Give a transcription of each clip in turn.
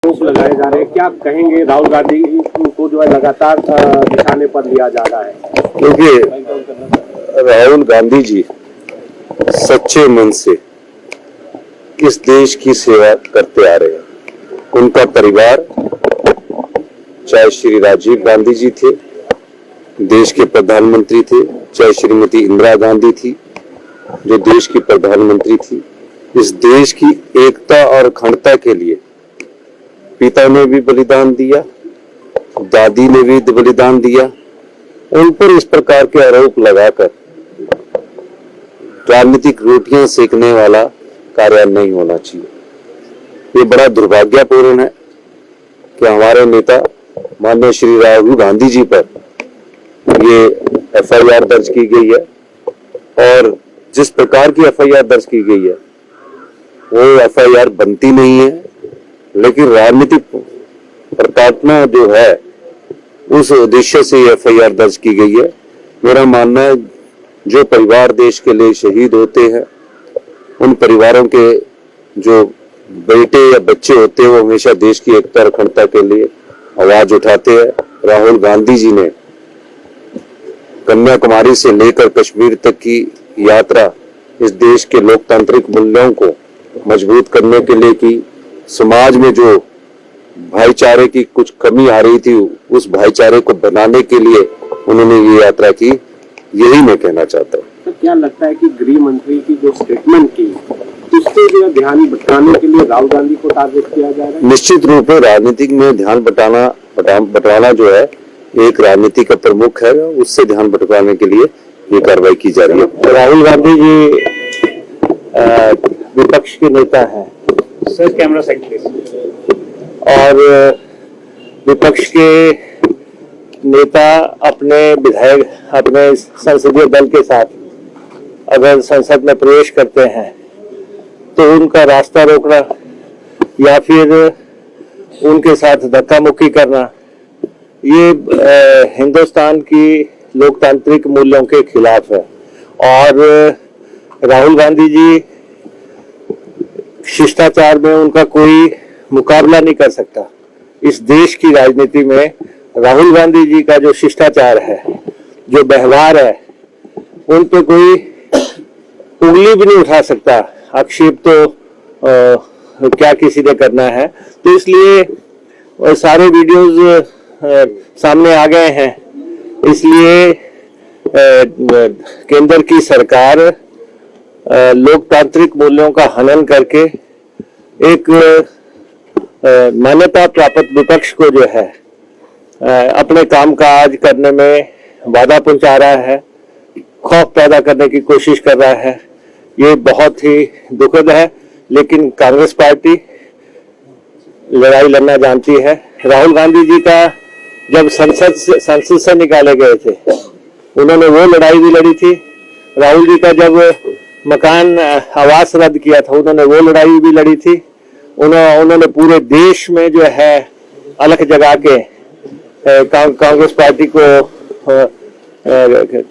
आरोप लगाए जा रहे हैं, क्या कहेंगे? राहुल गांधी को जो है लगातार निशाने पर लिया जा रहा है। देखिए, राहुल गांधी जी सच्चे मन से इस देश की सेवा करते आ रहे हैं। उनका परिवार, चाहे श्री राजीव गांधी जी थे, देश के प्रधानमंत्री थे, चाहे श्रीमती इंदिरा गांधी थी, जो देश की प्रधानमंत्री थी, इस देश की एकता और अखंडता के लिए पिता ने भी बलिदान दिया, दादी ने भी बलिदान दिया। उन पर इस प्रकार के आरोप लगाकर राजनीतिक रोटियां सेकने वाला कार्य नहीं होना चाहिए। ये बड़ा दुर्भाग्यपूर्ण है कि हमारे नेता माननीय श्री राहुल गांधी जी पर ये एफआईआर दर्ज की गई है, और जिस प्रकार की एफआईआर दर्ज की गई है वो एफआईआर बनती नहीं है, लेकिन राजनीतिक प्रताड़ना जो है उस उद्देश्य से एफआईआर दर्ज की गई है। मेरा मानना है, जो परिवार देश के लिए शहीद होते हैं, उन परिवारों के जो बेटे या बच्चे होते हैं, वो हमेशा देश की एकता और अखंडता के लिए आवाज उठाते हैं। राहुल गांधी जी ने कन्याकुमारी से लेकर कश्मीर तक की यात्रा इस देश के लोकतांत्रिक मूल्यों को मजबूत करने के लिए की। समाज में जो भाईचारे की कुछ कमी आ रही थी, उस भाईचारे को बनाने के लिए उन्होंने ये यात्रा की। यही मैं कहना चाहता हूँ। तो क्या लगता है कि गृह मंत्री की जो स्टेटमेंट की, उससे जो ध्यान भटकाने के लिए राहुल गांधी को टारगेट किया जा रहा है? निश्चित रूप में राजनीतिक में ध्यान बटाना जो है एक राजनीति का प्रमुख है, उससे ध्यान भटकाने के लिए ये कार्रवाई की जा रही है। राहुल गांधी जी विपक्ष के नेता हैं। Sir, camera side please. और विपक्ष के नेता अपने विधायक, अपने संसदीय दल के साथ अगर संसद में प्रवेश करते हैं तो उनका रास्ता रोकना या फिर उनके साथ धक्का मुक्की करना, ये हिंदुस्तान की लोकतांत्रिक मूल्यों के खिलाफ है। और राहुल गांधी जी शिष्टाचार में उनका कोई मुकाबला नहीं कर सकता। इस देश की राजनीति में राहुल गांधी जी का जो शिष्टाचार है, जो व्यवहार है, उन पे कोई उंगली भी नहीं उठा सकता। आक्षेप तो क्या किसी ने करना है। तो इसलिए सारे वीडियोस सामने आ गए हैं। इसलिए केंद्र की सरकार लोकतांत्रिक मूल्यों का हनन करके एक मान्यता प्राप्त विपक्ष को जो है अपने कामकाज करने में बाधा पहुंचा रहा है, खौफ पैदा करने की कोशिश कर रहा है। ये बहुत ही दुखद है, लेकिन कांग्रेस पार्टी लड़ाई लड़ना जानती है। राहुल गांधी जी का जब संसद से निकाले गए थे, उन्होंने वो लड़ाई भी लड़ी थी। राहुल जी का जब मकान आवास रद्द किया था, उन्होंने वो लड़ाई भी लड़ी थी। उन्होंने पूरे देश में जो है अलख जगा के कांग्रेस पार्टी को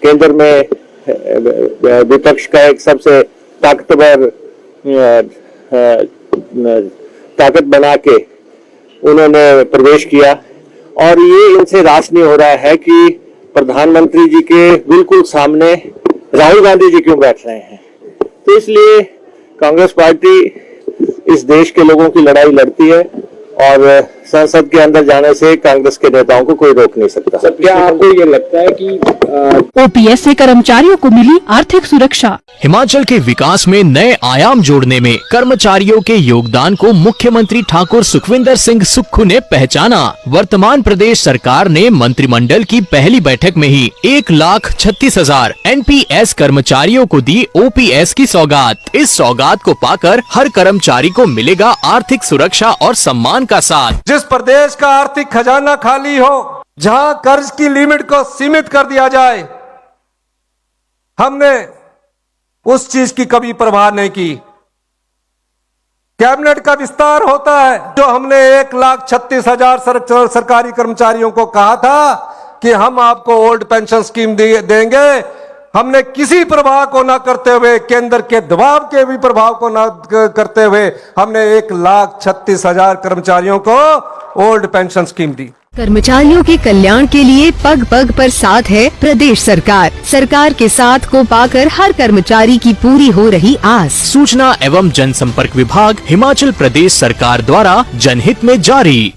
केंद्र में विपक्ष का एक सबसे ताकतवर ताकत बना के उन्होंने प्रवेश किया। और ये इनसे रास नहीं हो रहा है कि प्रधानमंत्री जी के बिल्कुल सामने राहुल गांधी जी क्यों बैठ रहे हैं। तो इसलिए कांग्रेस पार्टी इस देश के लोगों की लड़ाई लड़ती है, और संसद के अंदर जाने से कांग्रेस के नेताओं को कोई रोक नहीं सकता। सर, क्या आपको ये लगता है कि ओपीएस से कर्मचारियों को मिली आर्थिक सुरक्षा? हिमाचल के विकास में नए आयाम जोड़ने में कर्मचारियों के योगदान को मुख्यमंत्री ठाकुर सुखविंदर सिंह सुक्खू ने पहचाना। वर्तमान प्रदेश सरकार ने मंत्रिमंडल की पहली बैठक में ही 1,36,000 एनपीएस कर्मचारियों को दी ओपीएस की सौगात। इस सौगात को पाकर हर कर्मचारी को मिलेगा आर्थिक सुरक्षा और सम्मान का साथ। जिस प्रदेश का आर्थिक खजाना खाली हो, जहां कर्ज की लिमिट को सीमित कर दिया जाए, हमने उस चीज की कभी परवाह नहीं की। कैबिनेट का विस्तार होता है, जो हमने 1,36,000 सरकारी कर्मचारियों को कहा था कि हम आपको ओल्ड पेंशन स्कीम देंगे, हमने किसी प्रभाव को न करते हुए, केंद्र के दबाव के भी प्रभाव को न करते हुए हमने 1,36,000 कर्मचारियों को ओल्ड पेंशन स्कीम दी। कर्मचारियों के कल्याण के लिए पग पग पर साथ है प्रदेश सरकार। सरकार के साथ को पाकर हर कर्मचारी की पूरी हो रही आस। सूचना एवं जनसंपर्क विभाग, हिमाचल प्रदेश सरकार द्वारा जनहित में जारी।